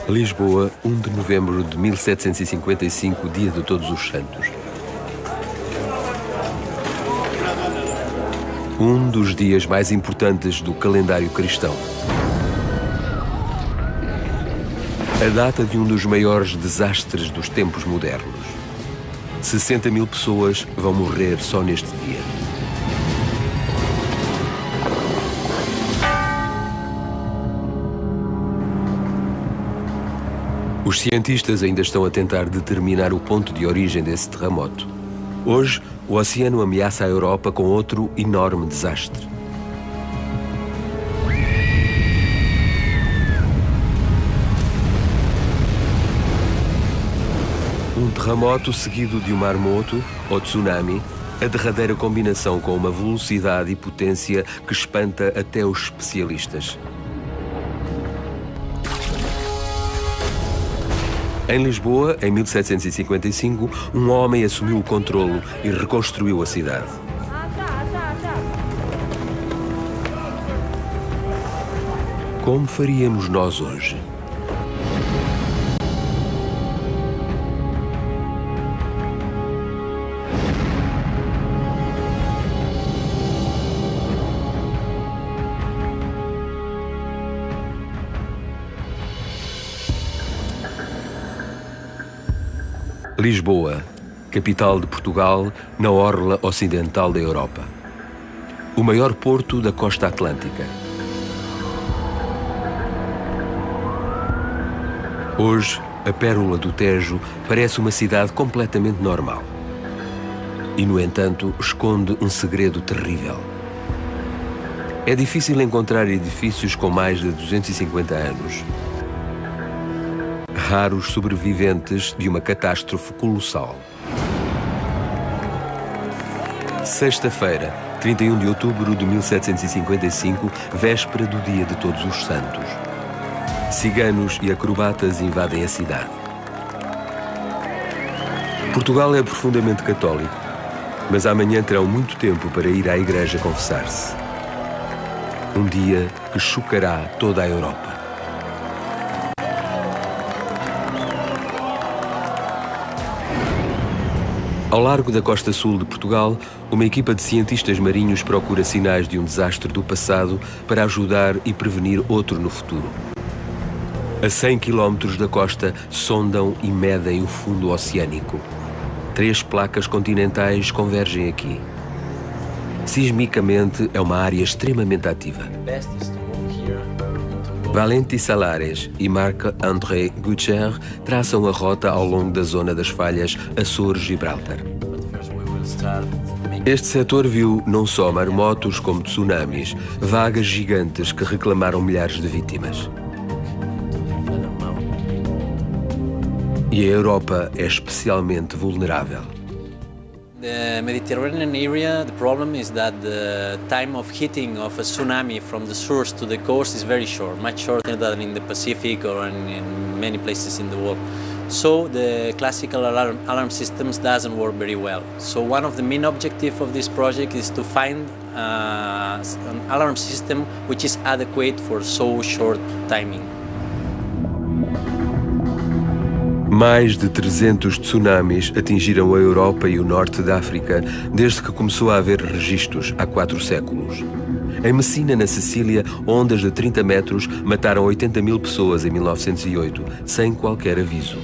Lisboa, 1 de novembro de 1755, dia de Todos os Santos. Um dos dias mais importantes do calendário cristão. A data de um dos maiores desastres dos tempos modernos. 60.000 pessoas vão morrer só neste dia. Os cientistas ainda estão a tentar determinar o ponto de origem desse terremoto. Hoje, o oceano ameaça a Europa com outro enorme desastre. Um terremoto seguido de um maremoto, ou tsunami, a derradeira combinação com uma velocidade e potência que espanta até os especialistas. Em Lisboa, em 1755, um homem assumiu o controlo e reconstruiu a cidade. Como faríamos nós hoje? Lisboa, capital de Portugal, na orla ocidental da Europa. O maior porto da costa atlântica. Hoje, a pérola do Tejo parece uma cidade completamente normal. E, no entanto, esconde um segredo terrível. É difícil encontrar edifícios com mais de 250 anos. Raros sobreviventes de uma catástrofe colossal. Sexta-feira, 31 de outubro de 1755, véspera do dia de Todos os Santos. Ciganos e acrobatas invadem a cidade. Portugal é profundamente católico, mas amanhã terão muito tempo para ir à igreja confessar-se. Um dia que chocará toda a Europa. Ao largo da costa sul de Portugal, uma equipa de cientistas marinhos procura sinais de um desastre do passado para ajudar e prevenir outro no futuro. A 100 km da costa, sondam e medem o fundo oceânico. 3 placas continentais convergem aqui. Sismicamente, é uma área extremamente ativa. Valenti Salares e Marc-André Gutcher traçam a rota ao longo da zona das falhas Açores-Gibraltar. Este setor viu não só maremotos como tsunamis, vagas gigantes que reclamaram milhares de vítimas. E a Europa é especialmente vulnerável. The Mediterranean area, the problem is that the time of hitting of a tsunami from the source to the coast is very short, much shorter than in the Pacific or in many places in the world. So the classical alarm systems doesn't work very well. So one of the main objectives of this project is to find an alarm system which is adequate for so short timing. Mais de 300 tsunamis atingiram a Europa e o norte da África desde que começou a haver registros há 4 séculos. Em Messina, na Sicília, ondas de 30 metros mataram 80.000 pessoas em 1908, sem qualquer aviso.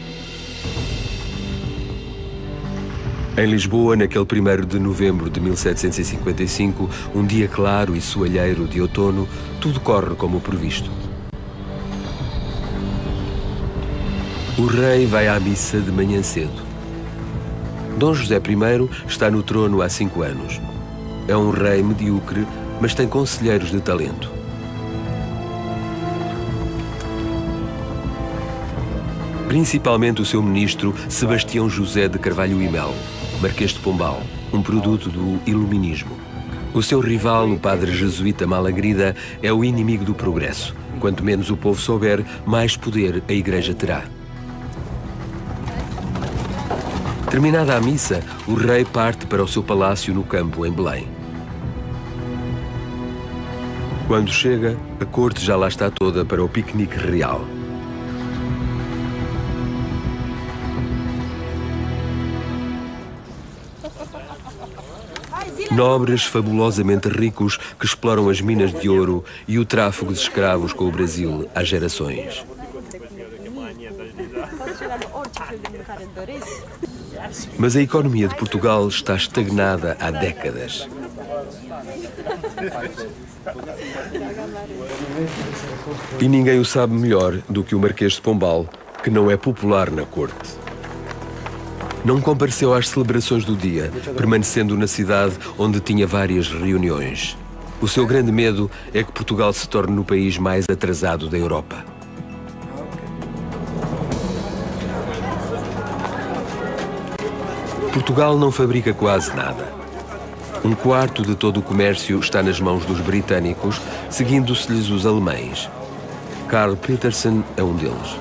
Em Lisboa, naquele 1º de novembro de 1755, um dia claro e soalheiro de outono, tudo corre como previsto. O rei vai à missa de manhã cedo. Dom José I está no trono há 5 anos. É um rei medíocre, mas tem conselheiros de talento. Principalmente o seu ministro Sebastião José de Carvalho e Melo, Marquês de Pombal, um produto do iluminismo. O seu rival, o padre jesuíta Malagrida, é o inimigo do progresso. Quanto menos o povo souber, mais poder a Igreja terá. Terminada a missa, o rei parte para o seu palácio no campo, em Belém. Quando chega, a corte já lá está toda para o piquenique real. Nobres fabulosamente ricos que exploram as minas de ouro e o tráfico de escravos com o Brasil há gerações. Mas a economia de Portugal está estagnada há décadas. E ninguém o sabe melhor do que o Marquês de Pombal, que não é popular na corte. Não compareceu às celebrações do dia, permanecendo na cidade onde tinha várias reuniões. O seu grande medo é que Portugal se torne o país mais atrasado da Europa. Portugal não fabrica quase nada. Um quarto de todo o comércio está nas mãos dos britânicos, seguindo-se-lhes os alemães. Karl Petersen é um deles.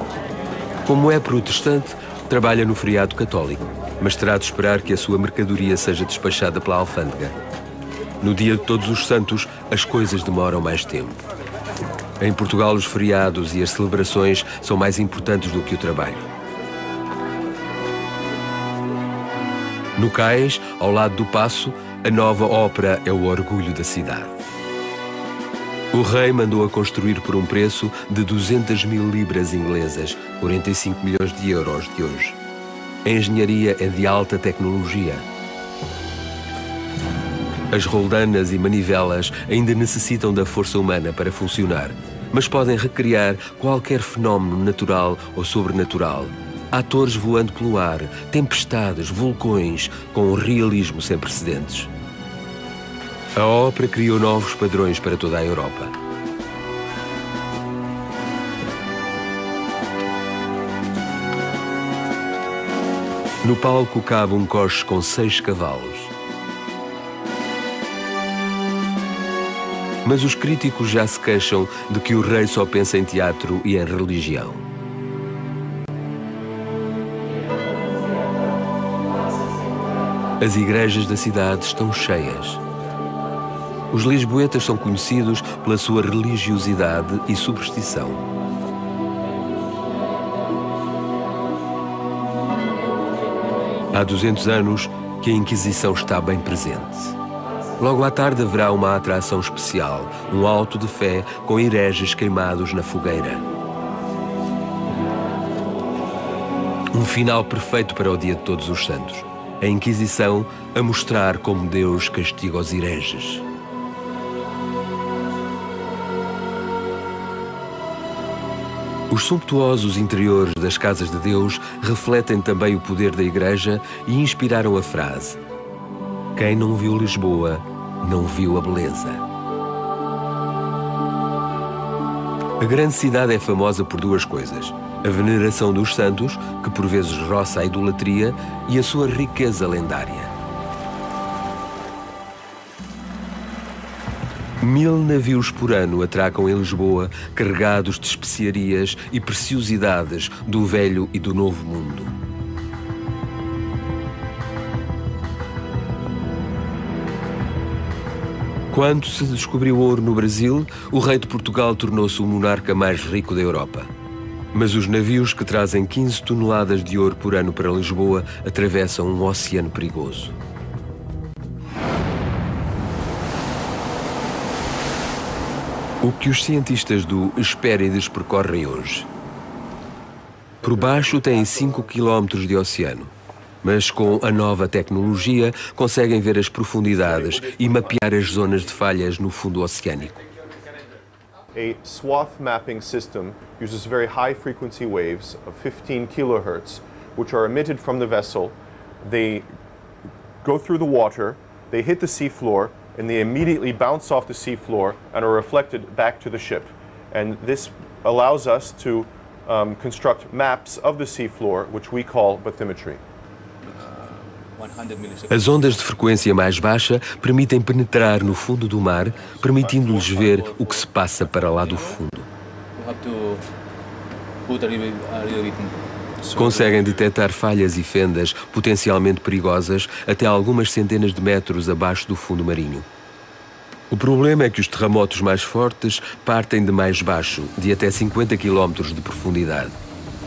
Como é protestante, trabalha no feriado católico, mas terá de esperar que a sua mercadoria seja despachada pela alfândega. No dia de Todos os Santos, as coisas demoram mais tempo. Em Portugal, os feriados e as celebrações são mais importantes do que o trabalho. No cais, ao lado do Paço, a nova ópera é o orgulho da cidade. O rei mandou-a construir por um preço de 200.000 libras inglesas, 45 milhões de euros de hoje. A engenharia é de alta tecnologia. As roldanas e manivelas ainda necessitam da força humana para funcionar, mas podem recriar qualquer fenómeno natural ou sobrenatural. Atores voando pelo ar, tempestades, vulcões, com um realismo sem precedentes. A ópera criou novos padrões para toda a Europa. No palco cabe um coche com 6 cavalos. Mas os críticos já se queixam de que o rei só pensa em teatro e em religião. As igrejas da cidade estão cheias. Os lisboetas são conhecidos pela sua religiosidade e superstição. Há 200 anos que a Inquisição está bem presente. Logo à tarde haverá uma atração especial, um auto de fé com hereges queimados na fogueira. Um final perfeito para o dia de Todos os Santos. A Inquisição a mostrar como Deus castiga os hereges. Os sumptuosos interiores das casas de Deus refletem também o poder da Igreja e inspiraram a frase: quem não viu Lisboa, não viu a beleza. A grande cidade é famosa por duas coisas: a veneração dos santos, que por vezes roça a idolatria, e a sua riqueza lendária. 1000 navios por ano atracam em Lisboa, carregados de especiarias e preciosidades do velho e do novo mundo. Quando se descobriu ouro no Brasil, o rei de Portugal tornou-se o monarca mais rico da Europa. Mas os navios que trazem 15 toneladas de ouro por ano para Lisboa atravessam um oceano perigoso. O que os cientistas do Hespérides percorrem hoje. Por baixo têm 5 quilómetros de oceano, mas com a nova tecnologia conseguem ver as profundidades e mapear as zonas de falhas no fundo oceânico. A swath mapping system uses very high frequency waves of 15 kilohertz, which are emitted from the vessel. They go through the water, they hit the seafloor, and they immediately bounce off the seafloor and are reflected back to the ship. And this allows us to construct maps of the seafloor, which we call bathymetry. As ondas de frequência mais baixa permitem penetrar no fundo do mar, permitindo-lhes ver o que se passa para lá do fundo. Conseguem detectar falhas e fendas potencialmente perigosas até algumas centenas de metros abaixo do fundo marinho. O problema é que os terremotos mais fortes partem de mais baixo, de até 50 km de profundidade.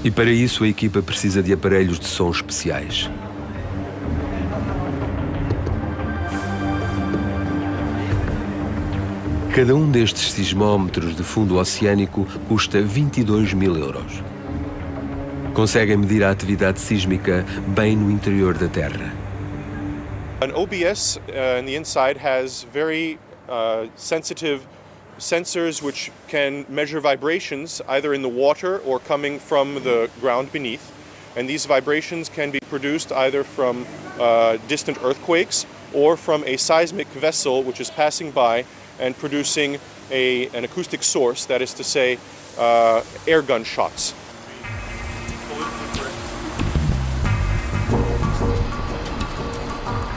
E para isso a equipa precisa de aparelhos de som especiais. Cada um destes sismómetros de fundo oceânico custa 22.000 euros. Conseguem medir a atividade sísmica bem no interior da Terra. An OBS in the inside has very sensitive sensors which can measure vibrations either in the water or coming from the ground beneath. And these vibrations can be produced either from distant earthquakes or from a seismic vessel which is passing by and producing an acoustic source, that is to say, air gun shots.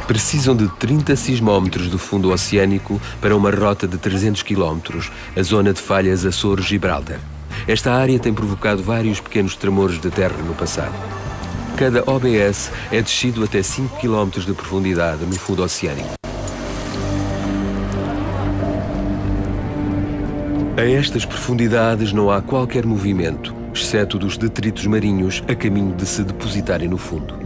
Precisam de 30 sismómetros do fundo oceânico para uma rota de 300 km, a zona de falhas Açores-Gibraltar. Esta área tem provocado vários pequenos tremores de terra no passado. Cada OBS é descido até 5 km de profundidade no fundo oceânico. A estas profundidades não há qualquer movimento, exceto dos detritos marinhos a caminho de se depositarem no fundo.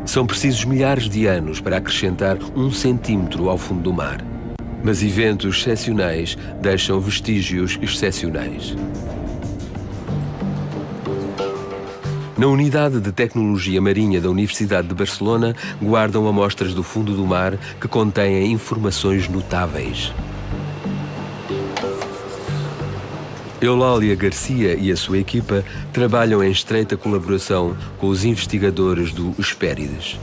São precisos milhares de anos para acrescentar 1 centímetro ao fundo do mar. Mas eventos excepcionais deixam vestígios excepcionais. Na Unidade de Tecnologia Marinha da Universidade de Barcelona, guardam amostras do fundo do mar que contêm informações notáveis. Eulália Garcia e a sua equipa trabalham em estreita colaboração com os investigadores do Hespérides.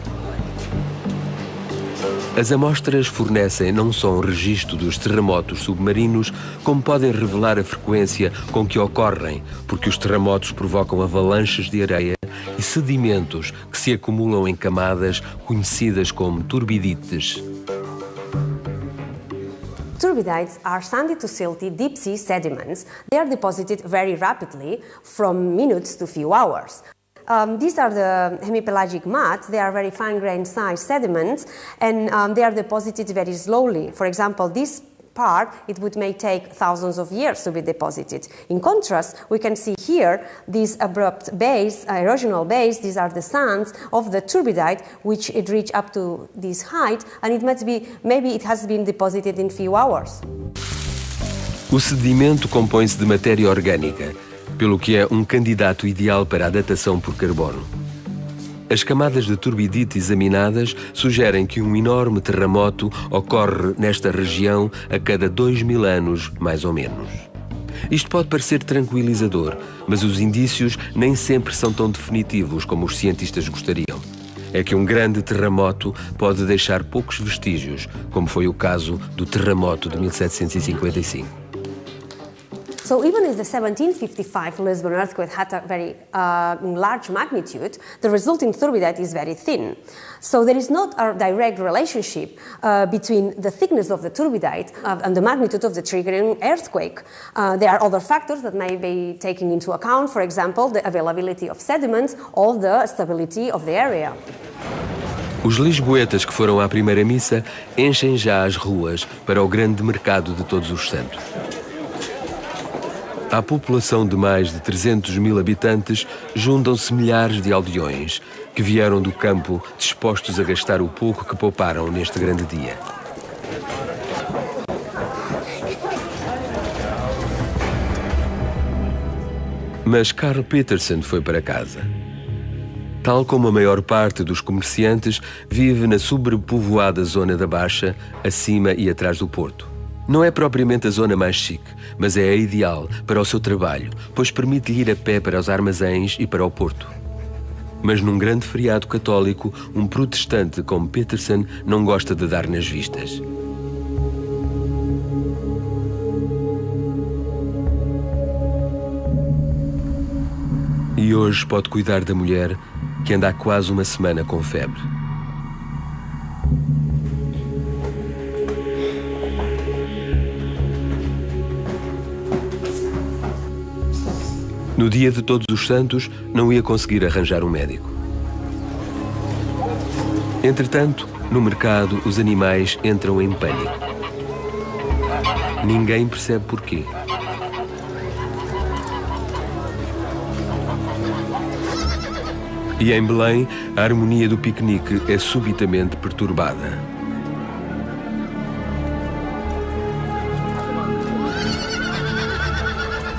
As amostras fornecem não só um registro dos terremotos submarinos, como podem revelar a frequência com que ocorrem, porque os terremotos provocam avalanches de areia e sedimentos que se acumulam em camadas conhecidas como turbidites. Turbidites are sandy to silty deep-sea sediments. They are deposited very rapidly, from minutes to few hours. These are the hemipelagic mats. They are very fine-grained sized sediments, and they are deposited very slowly. For example, this part, may take thousands of years to be deposited. In contrast, we can see here this abrupt base, erosional base. These are the sands of the turbidite, which it reached up to this height, and maybe it has been deposited in few hours. O sedimento compõe-se de matéria orgânica, pelo que é um candidato ideal para a datação por carbono. As camadas de turbidite examinadas sugerem que um enorme terremoto ocorre nesta região a cada 2.000 anos, mais ou menos. Isto pode parecer tranquilizador, mas os indícios nem sempre são tão definitivos como os cientistas gostariam. É que um grande terremoto pode deixar poucos vestígios, como foi o caso do terremoto de 1755. So even if the 1755 Lisbon earthquake had a very large magnitude, the resulting turbidite is very thin. So there is not a direct relationship between the thickness of the turbidite and the magnitude of the triggering earthquake. There are other factors that may be taken into account, for example, the availability of sediments or the stability of the area. Os lisboetas que foram à primeira missa enchem já as ruas para o grande mercado de Todos os Santos. À população de mais de 300.000 habitantes juntam-se milhares de aldeões que vieram do campo dispostos a gastar o pouco que pouparam neste grande dia. Mas Carl Petersen foi para casa. Tal como a maior parte dos comerciantes, vive na sobrepovoada zona da Baixa, acima e atrás do porto. Não é propriamente a zona mais chique, mas é a ideal para o seu trabalho, pois permite-lhe ir a pé para os armazéns e para o porto. Mas num grande feriado católico, um protestante como Petersen não gosta de dar nas vistas. E hoje pode cuidar da mulher que anda há quase uma semana com febre. No dia de Todos os Santos, não ia conseguir arranjar um médico. Entretanto, no mercado, os animais entram em pânico. Ninguém percebe porquê. E em Belém, a harmonia do piquenique é subitamente perturbada.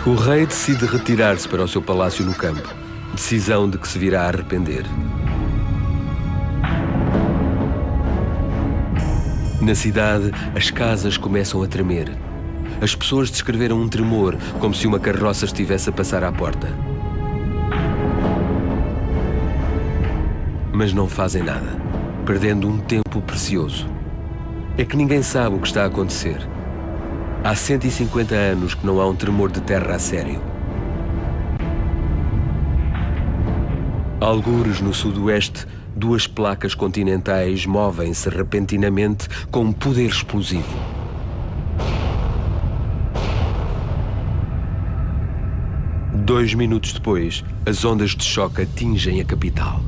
O rei decide retirar-se para o seu palácio no campo, decisão de que se virá a arrepender. Na cidade, as casas começam a tremer. As pessoas descreveram um tremor, como se uma carroça estivesse a passar à porta. Mas não fazem nada, perdendo um tempo precioso. É que ninguém sabe o que está a acontecer. Há 150 anos que não há um tremor de terra a sério. Algures no sudoeste, duas placas continentais movem-se repentinamente com um poder explosivo. Dois minutos depois, as ondas de choque atingem a capital.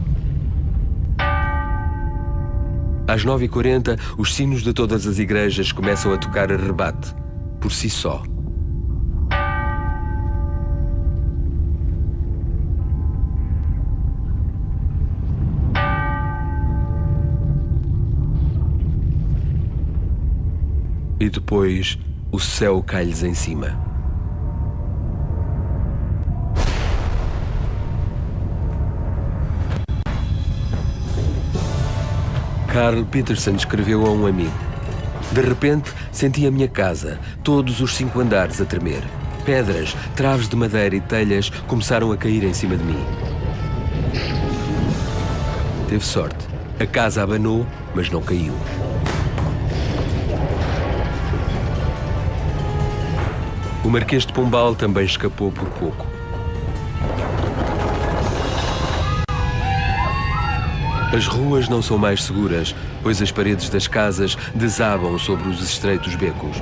Às 9h40, os sinos de todas as igrejas começam a tocar a rebate, por si só. E depois, o céu cai-lhes em cima. Carl Peterson escreveu a um amigo: de repente, senti a minha casa, todos os 5 andares a tremer. Pedras, traves de madeira e telhas começaram a cair em cima de mim. Teve sorte. A casa abanou, mas não caiu. O Marquês de Pombal também escapou por pouco. As ruas não são mais seguras, pois as paredes das casas desabam sobre os estreitos becos.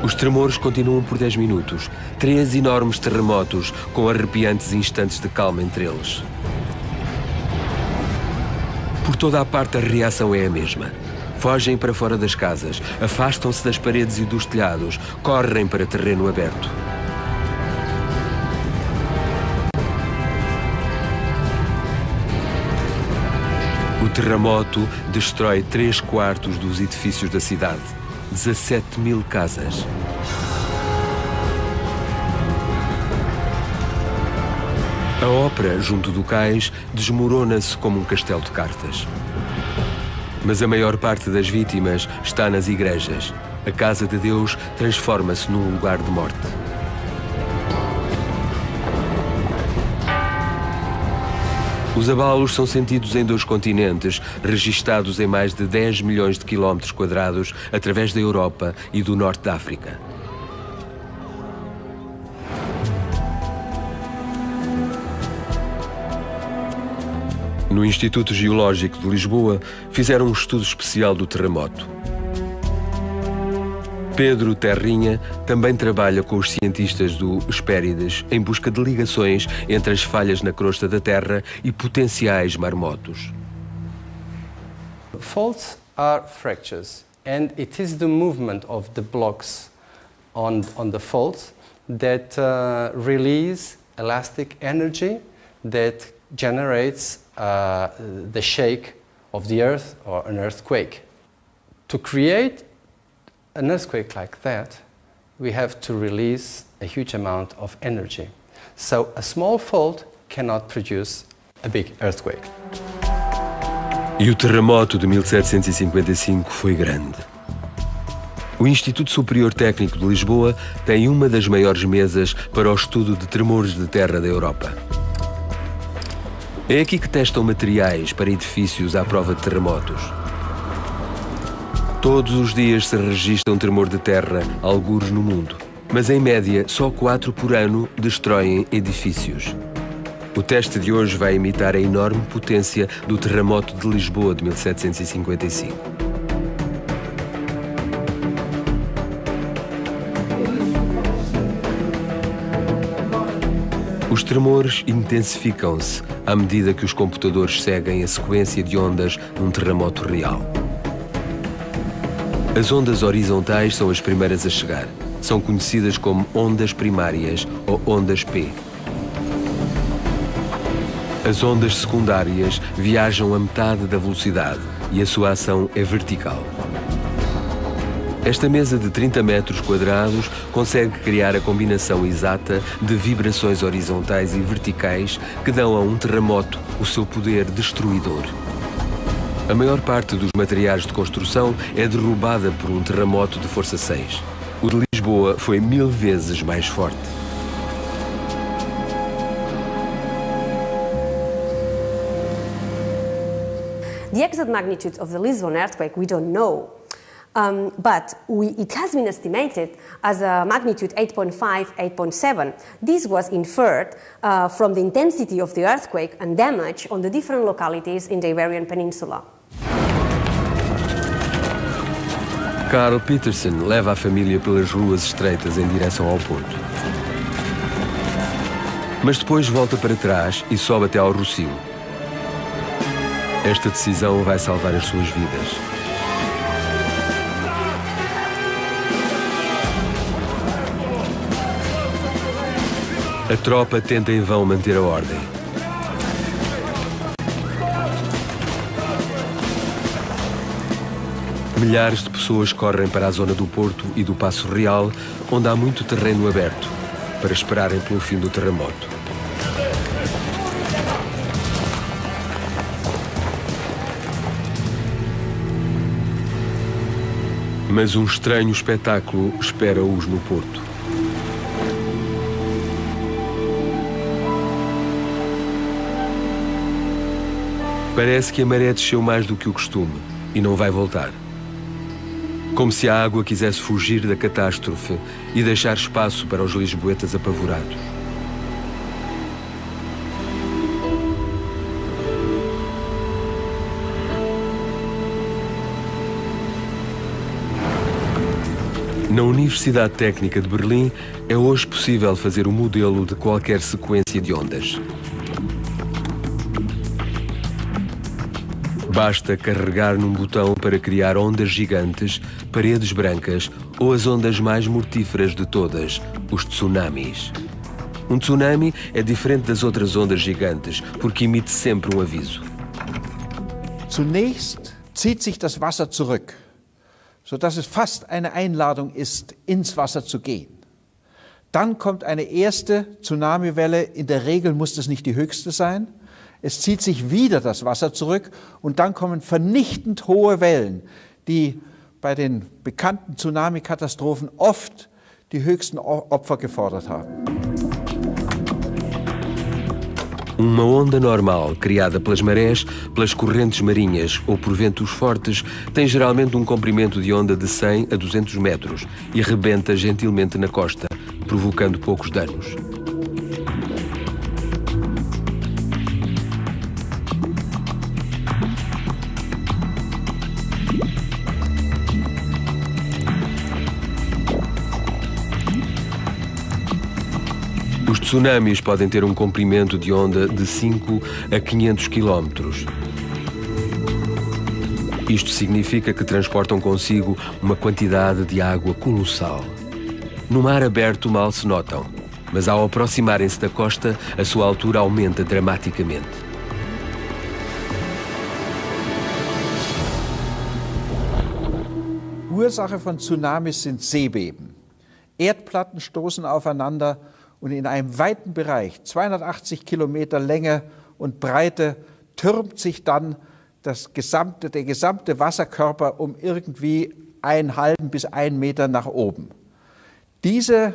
Os tremores continuam por 10 minutos, 3 enormes terremotos com arrepiantes instantes de calma entre eles. Por toda a parte a reação é a mesma. Fogem para fora das casas, afastam-se das paredes e dos telhados, correm para terreno aberto. O terremoto destrói 3/4 dos edifícios da cidade, 17.000 casas. A ópera, junto do cais, desmorona-se como um castelo de cartas. Mas a maior parte das vítimas está nas igrejas. A casa de Deus transforma-se num lugar de morte. Os abalos são sentidos em 2 continentes, registados em mais de 10 milhões de quilómetros quadrados através da Europa e do norte da África. No Instituto Geológico de Lisboa, fizeram um estudo especial do terremoto. Pedro Terrinha também trabalha com os cientistas do Hespérides em busca de ligações entre as falhas na crosta da Terra e potenciais maremotos. Faults are fractures, and it is the movement of the blocks on the fault that release elastic energy that generates the shake of the earth or an earthquake. To create an earthquake like that, we have to release a huge amount of energy. So a small fault cannot produce a big earthquake. E o terremoto de 1755 foi grande. O Instituto Superior Técnico de Lisboa tem uma das maiores mesas para o estudo de tremores de terra da Europa. É aqui que testam materiais para edifícios à prova de terremotos. Todos os dias se registra um tremor de terra, algures no mundo. Mas, em média, só 4 por ano destroem edifícios. O teste de hoje vai imitar a enorme potência do terremoto de Lisboa de 1755. Os tremores intensificam-se à medida que os computadores seguem a sequência de ondas num terremoto real. As ondas horizontais são as primeiras a chegar. São conhecidas como ondas primárias ou ondas P. As ondas secundárias viajam a metade da velocidade e a sua ação é vertical. Esta mesa de 30 metros quadrados consegue criar a combinação exata de vibrações horizontais e verticais que dão a um terremoto o seu poder destruidor. A maior parte dos materiais de construção é derrubada por um terremoto de força 6. O de Lisboa foi 1000 vezes mais forte. The exact magnitude of the Lisbon earthquake we don't know, but it has been estimated as a magnitude 8.5, 8.7. This was inferred from the intensity of the earthquake and damage on the different localities in the Iberian Peninsula. Carl Petersen leva a família pelas ruas estreitas em direção ao porto. Mas depois volta para trás e sobe até ao Rossio. Esta decisão vai salvar as suas vidas. A tropa tenta em vão manter a ordem. Milhares de pessoas correm para a zona do Porto e do Paço Real, onde há muito terreno aberto, para esperarem pelo fim do terremoto. Mas um estranho espetáculo espera-os no Porto. Parece que a maré desceu mais do que o costume e não vai voltar. Como se a água quisesse fugir da catástrofe e deixar espaço para os lisboetas apavorados. Na Universidade Técnica de Berlim, é hoje possível fazer o modelo de qualquer sequência de ondas. Basta carregar num botão para criar ondas gigantes, paredes brancas ou as ondas mais mortíferas de todas, os tsunamis. Um tsunami é diferente das outras ondas gigantes, porque emite sempre um aviso. Zunächst zieht sich das Wasser zurück, sodass es fast eine Einladung ist, ins Wasser zu gehen. Dann kommt eine erste Tsunamiwelle, in der Regel muss das nicht die höchste sein. Es zieht sich wieder das Wasser zurück und dann kommen vernichtend hohe Wellen, die bei den bekannten Tsunami-Katastrophen oft die höchsten Opfer gefordert haben. Uma onda normal, criada pelas marés, pelas correntes marinhas ou por ventos fortes, tem geralmente um comprimento de onda de 100 a 200 metros e rebenta gentilmente na costa, provocando poucos danos. Os tsunamis podem ter um comprimento de onda de 5 a 500 km. Isto significa que transportam consigo uma quantidade de água colossal. No mar aberto mal se notam, mas ao aproximarem-se da costa, a sua altura aumenta dramaticamente. Ursache von Tsunamis sind Seebeben. Erdplatten stoßen aufeinander und in einem weiten Bereich, 280 Kilometer Länge und Breite, türmt sich dann der gesamte Wasserkörper um irgendwie 1,5 bis 1 Meter nach oben. Diese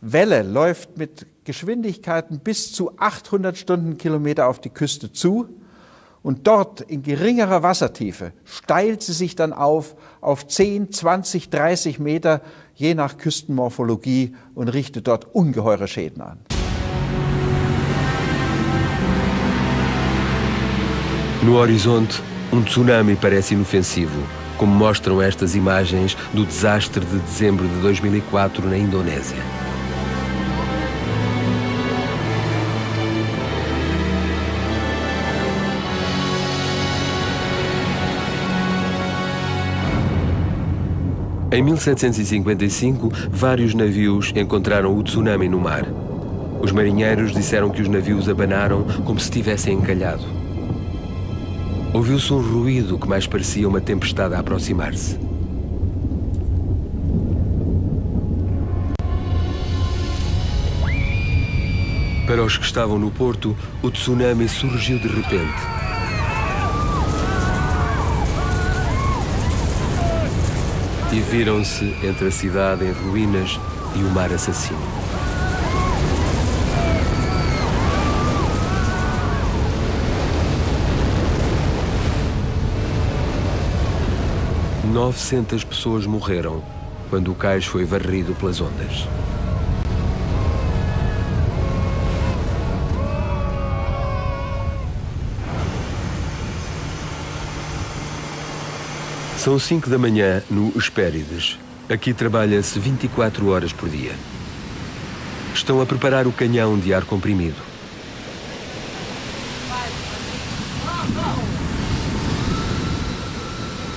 Welle läuft mit Geschwindigkeiten bis zu 800 Stundenkilometer auf die Küste zu und dort in geringerer Wassertiefe steilt sie sich dann auf 10, 20, 30 Meter, je nach Küstenmorphologie und richtet dort ungeheure Schäden an. No horizonte, tsunami parece inofensivo, como mostram estas imagens do desastre de dezembro de 2004 na Indonésia. Em 1755, vários navios encontraram o tsunami no mar. Os marinheiros disseram que os navios abanaram como se tivessem encalhado. Ouviu-se um ruído que mais parecia uma tempestade a aproximar-se. Para os que estavam no porto, o tsunami surgiu de repente. E viram-se entre a cidade em ruínas e o mar assassino. « 900 pessoas morreram quando o cais foi varrido pelas ondas. São 5 da manhã no Hespérides. Aqui trabalha-se 24 horas por dia. Estão a preparar o canhão de ar comprimido.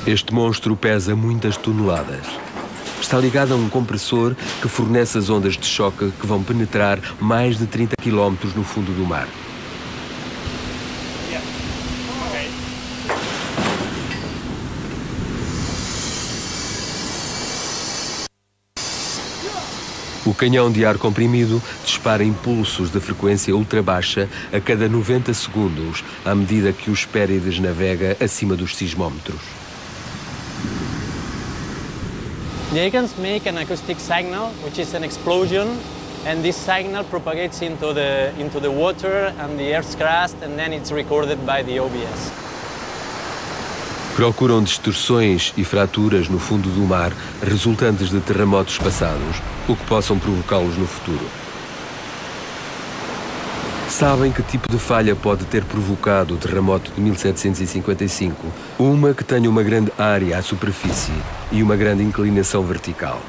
Este monstro pesa muitas toneladas. Está ligado a um compressor que fornece as ondas de choque que vão penetrar mais de 30 km no fundo do mar. O canhão de ar comprimido dispara impulsos de frequência ultra baixa a cada 90 segundos, à medida que o Hespérides navega acima dos sismómetros. The Aegons make an acoustic signal, which is an explosion, and this signal propagates into the water and the Earth's crust, and then it's recorded by the OBS. Procuram distorções e fraturas no fundo do mar resultantes de terremotos passados, o que possam provocá-los no futuro. Sabem que tipo de falha pode ter provocado o terremoto de 1755, uma que tenha uma grande área à superfície e uma grande inclinação vertical.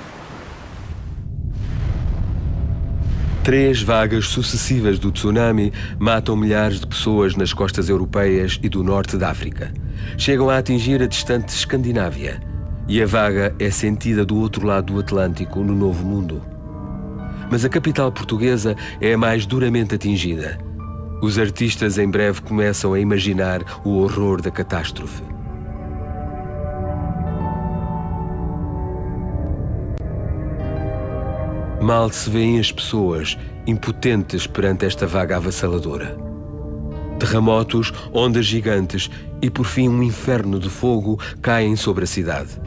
3 vagas sucessivas do tsunami matam milhares de pessoas nas costas europeias e do norte da África. Chegam a atingir a distante Escandinávia e a vaga é sentida do outro lado do Atlântico, no Novo Mundo. Mas a capital portuguesa é a mais duramente atingida. Os artistas em breve começam a imaginar o horror da catástrofe. Mal se vêem as pessoas, impotentes perante esta vaga avassaladora. Terremotos, ondas gigantes e, por fim, um inferno de fogo caem sobre a cidade.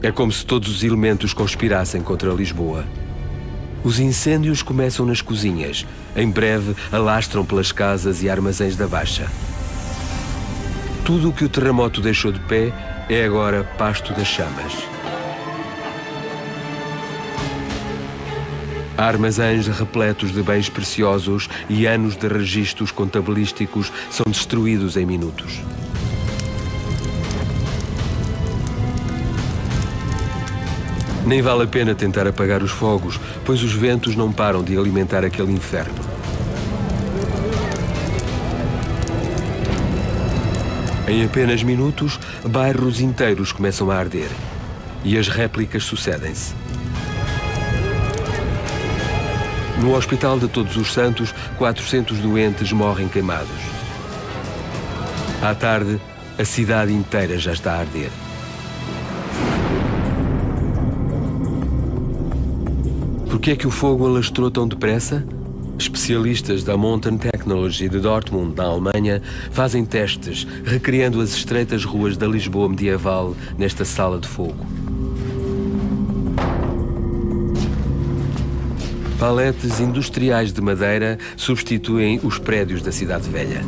É como se todos os elementos conspirassem contra Lisboa. Os incêndios começam nas cozinhas. Em breve, alastram pelas casas e armazéns da Baixa. Tudo o que o terremoto deixou de pé é agora pasto das chamas. Armazéns repletos de bens preciosos e anos de registros contabilísticos são destruídos em minutos. Nem vale a pena tentar apagar os fogos, pois os ventos não param de alimentar aquele inferno. Em apenas minutos, bairros inteiros começam a arder e as réplicas sucedem-se. No Hospital de Todos os Santos, 400 doentes morrem queimados. À tarde, a cidade inteira já está a arder. Por que é que o fogo alastrou tão depressa? Especialistas da Mountain Technology de Dortmund, na Alemanha, fazem testes, recriando as estreitas ruas da Lisboa medieval nesta sala de fogo. Paletes industriais de madeira substituem os prédios da Cidade Velha.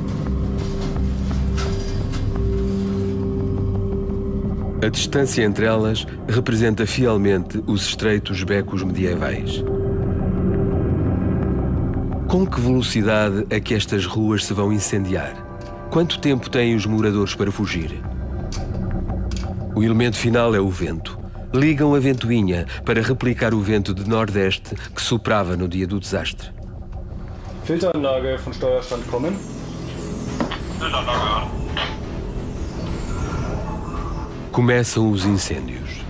A distância entre elas representa fielmente os estreitos becos medievais. Com que velocidade é que estas ruas se vão incendiar? Quanto tempo têm os moradores para fugir? O elemento final é o vento. Ligam a ventoinha para replicar o vento de nordeste que soprava no dia do desastre. Filteranlage von Steuerstand kommen. Começam os incêndios.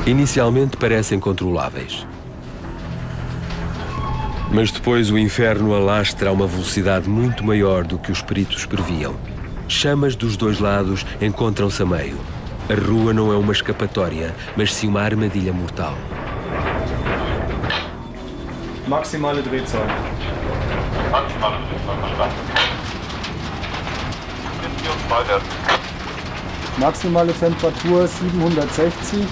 Inicialmente parecem controláveis. Mas depois o inferno alastra a uma velocidade muito maior do que os peritos previam. Chamas dos dois lados encontram-se a meio. A rua não é uma escapatória, mas sim uma armadilha mortal. Maximale Drehzahl. Maximale Drehzahl, verstanden. Maximale Temperatur 760.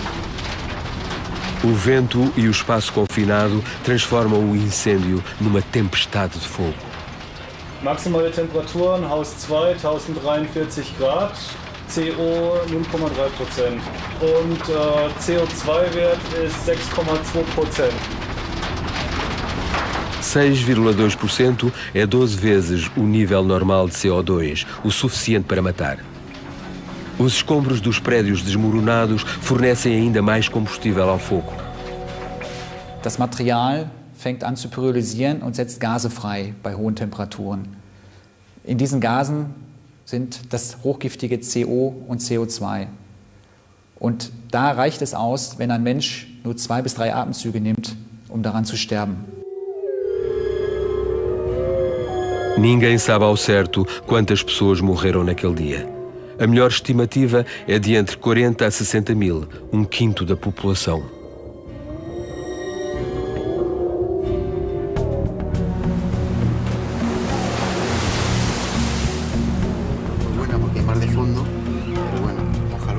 O vento e o espaço confinado transformam o incêndio numa tempestade de fogo. Maximale Temperatur in Haus 2, 1043 Grad, CO 0,3% und CO2-Wert ist 6,2%. 6,2% é 12 vezes o nível normal de CO2, o suficiente para matar. Os escombros dos prédios desmoronados fornecem ainda mais combustível ao fogo. Das Material fängt an zu pyrolysieren und setzt Gase frei bei hohen Temperaturen. In diesen Gasen sind das hochgiftige CO und CO2. Und da reicht es aus, wenn ein Mensch nur 2 bis 3 Atemzüge nimmt, um daran zu sterben. Ninguém sabe ao certo quantas pessoas morreram naquele dia. A melhor estimativa é de entre 40 a 60 mil, um quinto da população.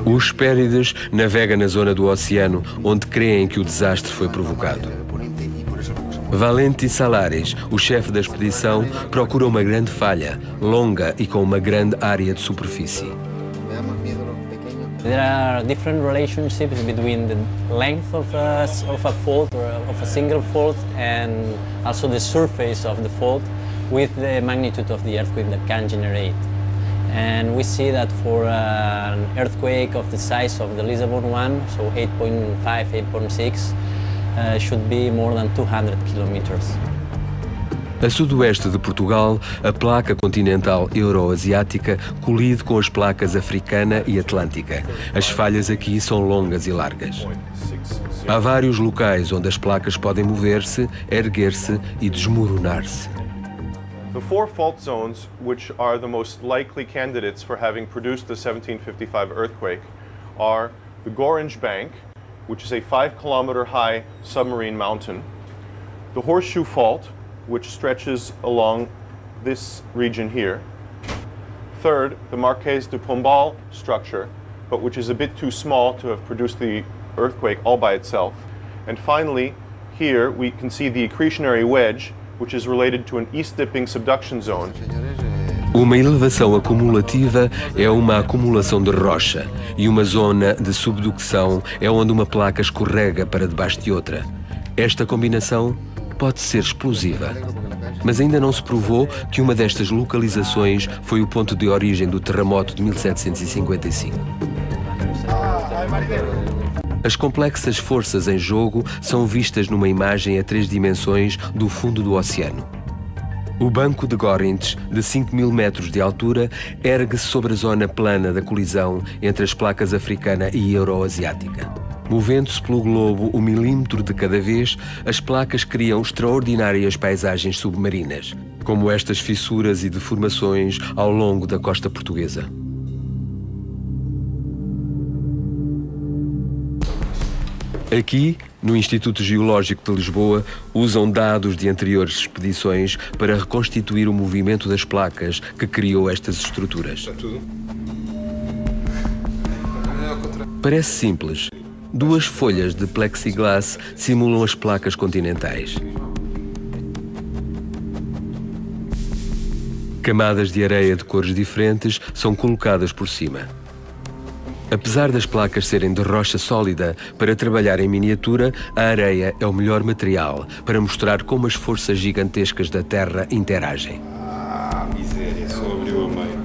O Hespérides navega na zona do oceano onde creem que o desastre foi provocado. Valenti Salares, o chefe da expedição, procura uma grande falha, longa e com uma grande área de superfície. There are different relationships between the length of a fault or of a single fault and also the surface of the fault with the magnitude of the earthquake that can generate. And we see that for an earthquake of the size of the Lisbon one, so 8.5, 8.6, should be more than 200 kilometers. A sudoeste de Portugal, a placa continental euroasiática colide com as placas africana e atlântica. As falhas aqui são longas e largas. Há vários locais onde as placas podem mover-se, erguer-se e desmoronar-se. The 4 fault zones, which are the most likely candidates for having produced the 1755 earthquake, are the Gorange Bank, which is a 5-kilometer high submarine mountain, the Horseshoe Fault, which stretches along this region here. Third, the Marquês de Pombal structure, but which is a bit too small to have produced the earthquake all by itself. And finally, here we can see the accretionary wedge, which is related to an east-dipping subduction zone. Uma elevação acumulativa é uma acumulação de rocha e uma zona de subducção é onde uma placa escorrega para debaixo de outra. Esta combinação pode ser explosiva, mas ainda não se provou que uma destas localizações foi o ponto de origem do terremoto de 1755. As complexas forças em jogo são vistas numa imagem a 3 dimensões do fundo do oceano. O banco de Gorinch, de 5.000 metros de altura, ergue-se sobre a zona plana da colisão entre as placas africana e euroasiática. Movendo-se pelo globo um milímetro de cada vez, as placas criam extraordinárias paisagens submarinas, como estas fissuras e deformações ao longo da costa portuguesa. Aqui, no Instituto Geológico de Lisboa, usam dados de anteriores expedições para reconstituir o movimento das placas que criou estas estruturas. Parece simples. 2 folhas de plexiglass simulam as placas continentais. Camadas de areia de cores diferentes são colocadas por cima. Apesar das placas serem de rocha sólida, para trabalhar em miniatura, a areia é o melhor material para mostrar como as forças gigantescas da Terra interagem. Miséria, só abriu a meio.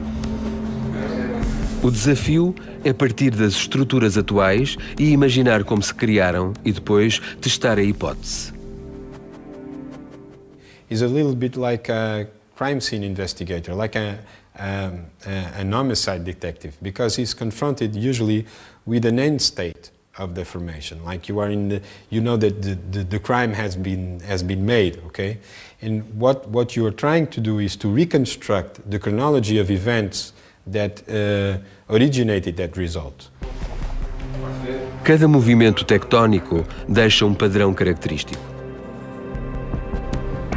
O desafio é partir das estruturas atuais e imaginar como se criaram e depois testar a hipótese. Is a little bit like a crime scene investigator, like an homicide detective, because he's confronted usually with an end state of the formation. Like you are in the, you know that the crime has been made, okay? And what you are trying to do is to reconstruct the chronology of events that originated that result. Cada movimento tectónico deixa um padrão característico.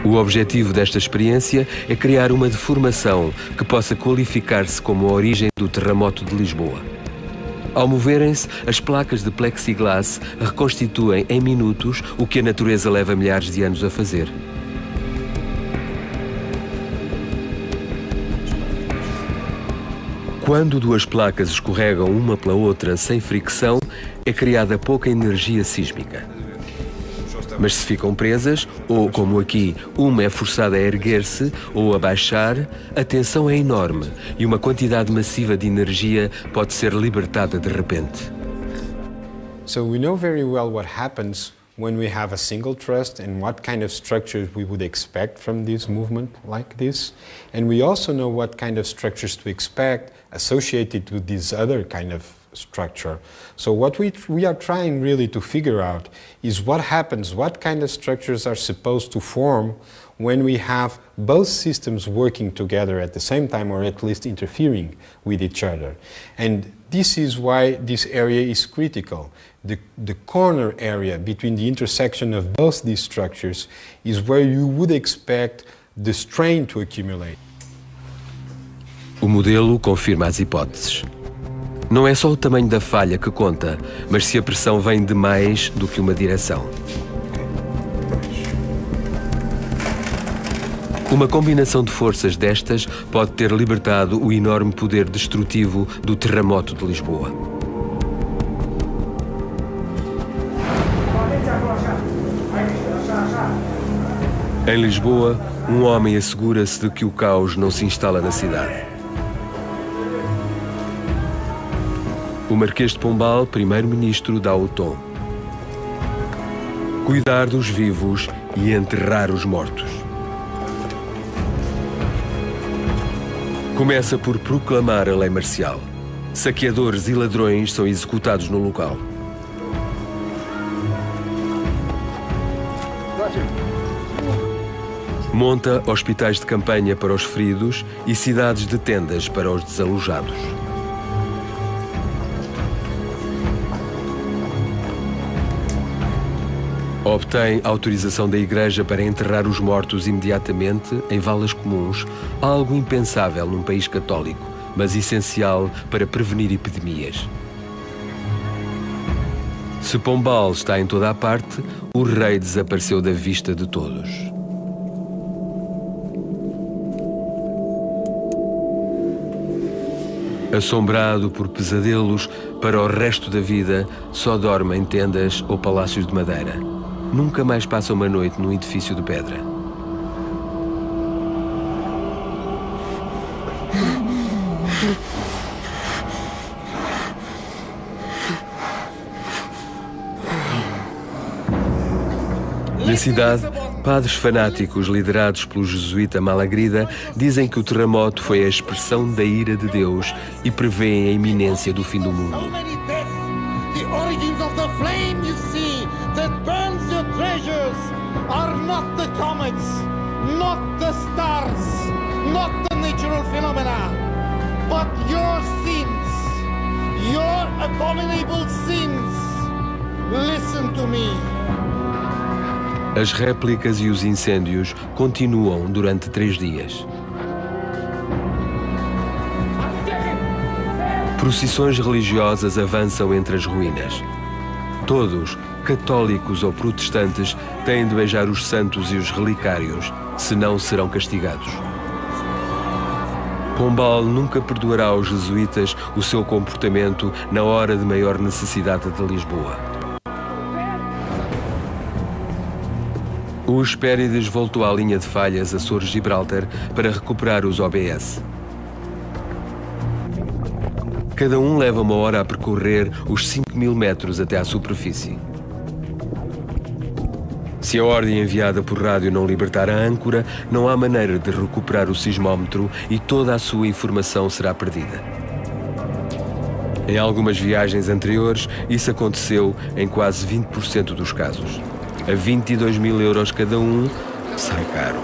O objetivo desta experiência é criar uma deformação que possa qualificar-se como a origem do terremoto de Lisboa. Ao moverem-se, as placas de plexiglass reconstituem em minutos o que a natureza leva milhares de anos a fazer. Quando duas placas escorregam uma pela outra sem fricção, é criada pouca energia sísmica. Mas se ficam presas, ou como aqui, uma é forçada a erguer-se ou a baixar, a tensão é enorme e uma quantidade massiva de energia pode ser libertada de repente. So we know very well what happens when we have a single thrust and what kind of structures we would expect from this movement like this. And we also know what kind of structures to expect associated with this other kind of structure. So what we are trying really to figure out is what happens, what kind of structures are supposed to form when we have both systems working together at the same time, or at least interfering with each other. And this is why this area is critical. The corner area between the intersection of both these structures is where you would expect the strain to accumulate. O modelo confirma as hipóteses. Não é só o tamanho da falha que conta, mas se a pressão vem de mais do que uma direção. Uma combinação de forças destas pode ter libertado o enorme poder destrutivo do terremoto de Lisboa. Em Lisboa, um homem assegura-se de que o caos não se instala na cidade. O Marquês de Pombal, primeiro-ministro, dá o tom. Cuidar dos vivos e enterrar os mortos. Começa por proclamar a lei marcial. Saqueadores e ladrões são executados no local. Monta hospitais de campanha para os feridos e cidades de tendas para os desalojados. Obtém autorização da Igreja para enterrar os mortos imediatamente em valas comuns, algo impensável num país católico, mas essencial para prevenir epidemias. Se Pombal está em toda a parte, o rei desapareceu da vista de todos. Assombrado por pesadelos, para o resto da vida, só dorme em tendas ou palácios de madeira. Nunca mais passa uma noite num edifício de pedra. Na cidade, padres fanáticos liderados pelo jesuíta Malagrida dizem que o terremoto foi a expressão da ira de Deus e prevêem a iminência do fim do mundo. Are not the comets, not the stars, not the natural phenomena, but your sins, your abominable sins. Listen to me. As réplicas e os incêndios continuam durante 3 dias. Procissões religiosas avançam entre as ruínas. Todos, católicos ou protestantes, têm de beijar os santos e os relicários, senão serão castigados. Pombal nunca perdoará aos jesuítas o seu comportamento na hora de maior necessidade de Lisboa. O Hespérides voltou à linha de falhas Açores-Gibraltar para recuperar os OBS. Cada um leva 1 hora a percorrer os 5.000 metros até à superfície. Se a ordem enviada por rádio não libertar a âncora, não há maneira de recuperar o sismómetro e toda a sua informação será perdida. Em algumas viagens anteriores, isso aconteceu em quase 20% dos casos. A 22.000 euros cada um, sai caro.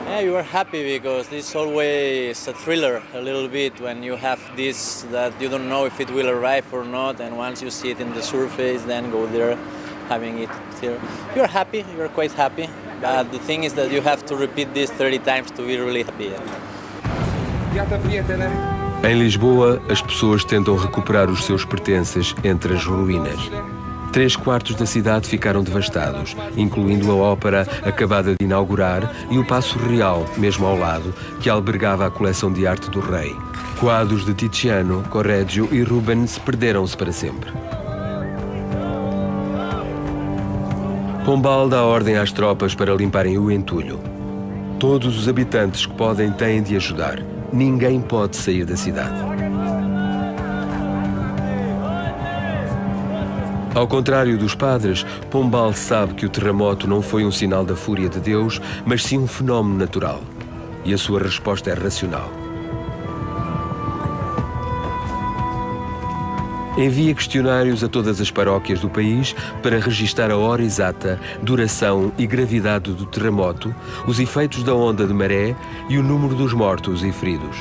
Yeah, you are happy because it's always a thriller a little bit when you have this that you don't know if it will arrive or not, and once you see it in the surface, then go there having it here. You're happy, you're quite happy, but the thing is that you have to repeat this 30 times to be really happy. Em Lisboa, as pessoas tentam recuperar os seus pertences entre as ruínas. 3/4 da cidade ficaram devastados, incluindo a ópera acabada de inaugurar e o Paço Real, mesmo ao lado, que albergava a coleção de arte do rei. Quadros de Tiziano, Correggio e Rubens perderam-se para sempre. Pombal dá ordem às tropas para limparem o entulho. Todos os habitantes que podem têm de ajudar. Ninguém pode sair da cidade. Ao contrário dos padres, Pombal sabe que o terremoto não foi um sinal da fúria de Deus, mas sim um fenómeno natural. E a sua resposta é racional. Envia questionários a todas as paróquias do país para registar a hora exata, duração e gravidade do terremoto, os efeitos da onda de maré e o número dos mortos e feridos.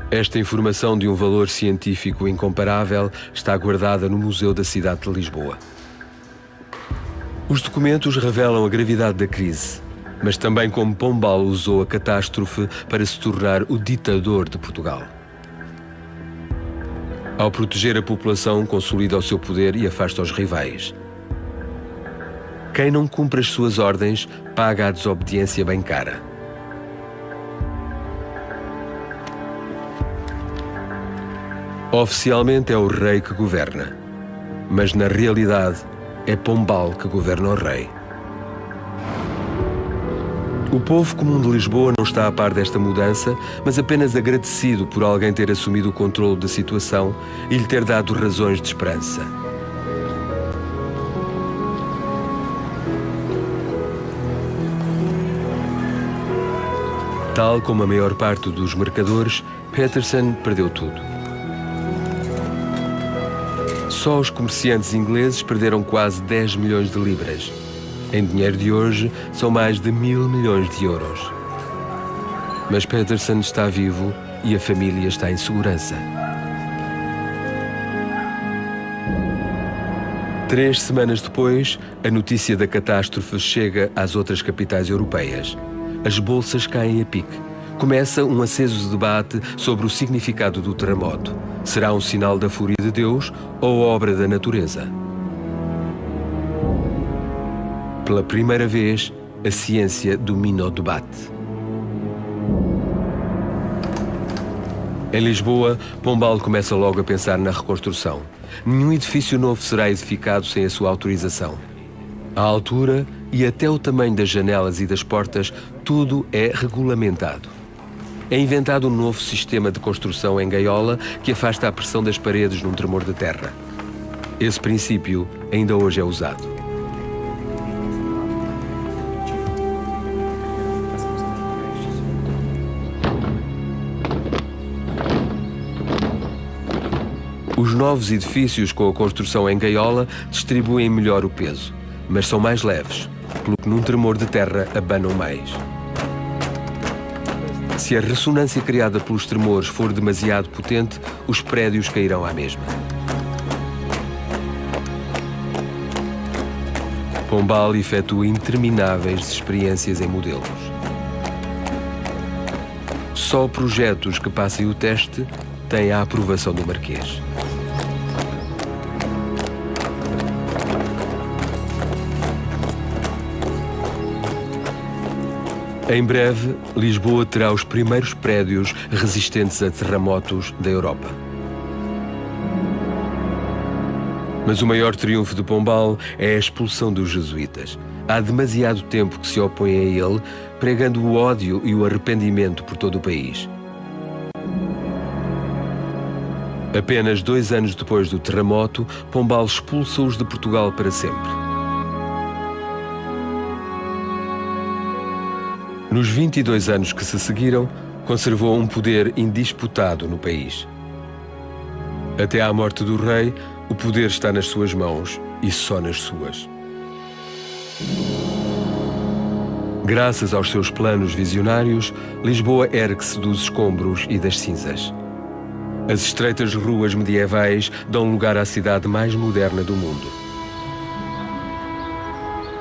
Esta informação de um valor científico incomparável está guardada no Museu da Cidade de Lisboa. Os documentos revelam a gravidade da crise, mas também como Pombal usou a catástrofe para se tornar o ditador de Portugal. Ao proteger a população, consolida o seu poder e afasta os rivais. Quem não cumpre as suas ordens paga a desobediência bem cara. Oficialmente é o rei que governa, mas na realidade é Pombal que governa o rei. O povo comum de Lisboa não está a par desta mudança, mas apenas agradecido por alguém ter assumido o controle da situação e lhe ter dado razões de esperança. Tal como a maior parte dos mercadores, Peterson perdeu tudo. Só os comerciantes ingleses perderam quase 10 milhões de libras. Em dinheiro de hoje, são mais de 1.000 milhões de euros. Mas Peterson está vivo e a família está em segurança. 3 semanas depois, a notícia da catástrofe chega às outras capitais europeias. As bolsas caem a pique. Começa um aceso debate sobre o significado do terremoto. Será um sinal da fúria de Deus ou obra da natureza? Pela primeira vez, a ciência domina o debate. Em Lisboa, Pombal começa logo a pensar na reconstrução. Nenhum edifício novo será edificado sem a sua autorização. A altura e até o tamanho das janelas e das portas, tudo é regulamentado. É inventado um novo sistema de construção em gaiola que afasta a pressão das paredes num tremor de terra. Esse princípio ainda hoje é usado. Os novos edifícios com a construção em gaiola distribuem melhor o peso, mas são mais leves, pelo que num tremor de terra abanam mais. Se a ressonância criada pelos tremores for demasiado potente, os prédios cairão à mesma. Pombal efetua intermináveis experiências em modelos. Só projetos que passem o teste têm a aprovação do Marquês. Em breve, Lisboa terá os primeiros prédios resistentes a terremotos da Europa. Mas o maior triunfo de Pombal é a expulsão dos jesuítas. Há demasiado tempo que se opõem a ele, pregando o ódio e o arrependimento por todo o país. Apenas 2 anos depois do terremoto, Pombal expulsa-os de Portugal para sempre. Nos 22 anos que se seguiram, conservou um poder indisputado no país. Até à morte do rei, o poder está nas suas mãos e só nas suas. Graças aos seus planos visionários, Lisboa ergue-se dos escombros e das cinzas. As estreitas ruas medievais dão lugar à cidade mais moderna do mundo.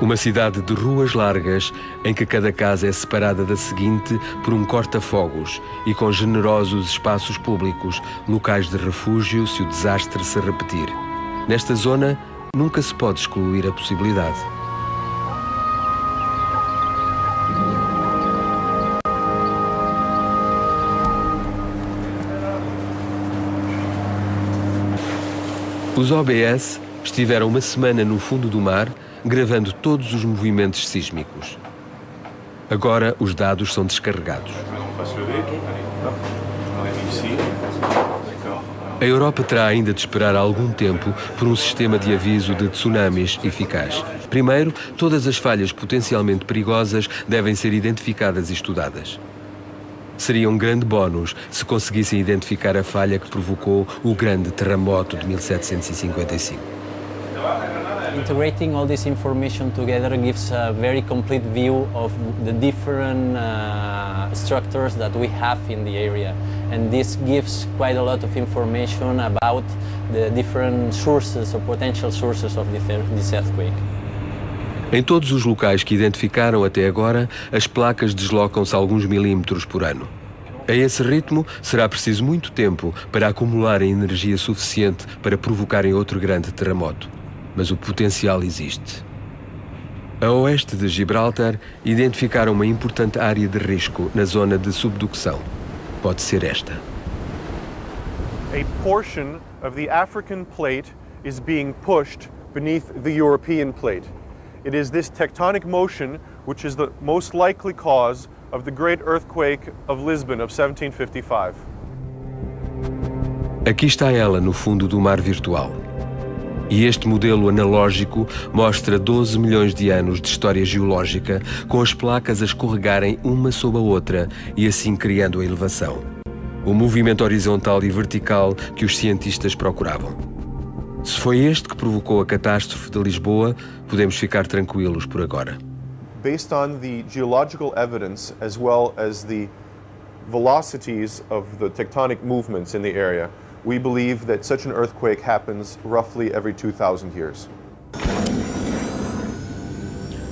Uma cidade de ruas largas, em que cada casa é separada da seguinte por um corta-fogos e com generosos espaços públicos, locais de refúgio se o desastre se repetir. Nesta zona, nunca se pode excluir a possibilidade. Os OBS estiveram uma semana no fundo do mar, gravando todos os movimentos sísmicos. Agora os dados são descarregados. A Europa terá ainda de esperar algum tempo por um sistema de aviso de tsunamis eficaz. Primeiro, todas as falhas potencialmente perigosas devem ser identificadas e estudadas. Seria um grande bónus se conseguissem identificar a falha que provocou o grande terremoto de 1755. Integrating all this information together gives a very complete view of the different structures that we have in the area, and this gives quite a lot of information about the different sources or potential sources of this earthquake. Em todos os locais que identificaram até agora, as placas deslocam-se alguns milímetros por ano. A esse ritmo, será preciso muito tempo para acumularem energia suficiente para provocarem outro grande terremoto. Mas o potencial existe. A oeste de Gibraltar, identificaram uma importante área de risco na zona de subducção. Pode ser esta. A portion of the African plate is being pushed beneath the European plate. It is this tectonic motion which is the most likely cause of the great earthquake of Lisbon of 1755. Aqui está ela no fundo do mar virtual. E este modelo analógico mostra 12 milhões de anos de história geológica, com as placas a escorregarem uma sob a outra e assim criando a elevação. O movimento horizontal e vertical que os cientistas procuravam. Se foi este que provocou a catástrofe de Lisboa, podemos ficar tranquilos por agora. Based on the geological evidence as well as the velocities of the tectonic movements in the area, we believe that such an earthquake happens roughly every 2,000 years.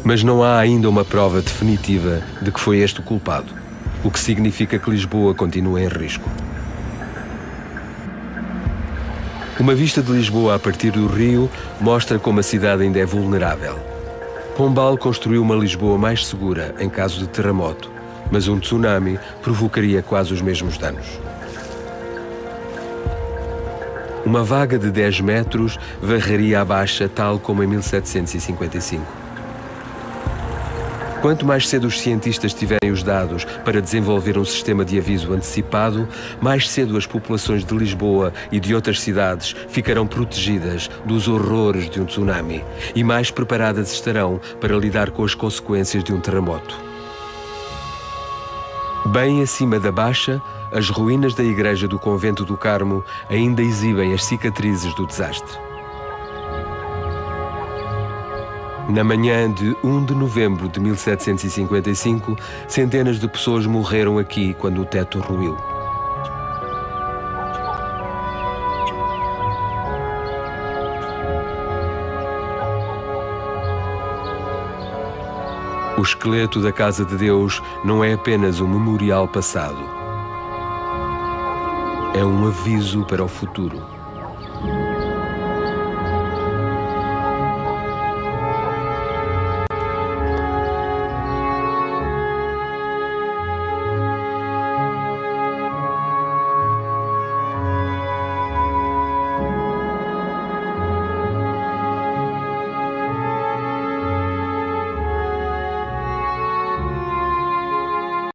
Mas não há ainda uma prova definitiva de que foi este o culpado, o que significa que Lisboa continua em risco. Uma vista de Lisboa a partir do rio mostra como a cidade ainda é vulnerável. Pombal construiu uma Lisboa mais segura em caso de terremoto, mas um tsunami provocaria quase os mesmos danos. Uma vaga de 10 metros varreria a Baixa tal como em 1755. Quanto mais cedo os cientistas tiverem os dados para desenvolver um sistema de aviso antecipado, mais cedo as populações de Lisboa e de outras cidades ficarão protegidas dos horrores de um tsunami e mais preparadas estarão para lidar com as consequências de um terremoto. Bem acima da Baixa, as ruínas da igreja do Convento do Carmo ainda exibem as cicatrizes do desastre. Na manhã de 1 de novembro de 1755, centenas de pessoas morreram aqui quando o teto ruiu. O esqueleto da Casa de Deus não é apenas um memorial passado. É um aviso para o futuro.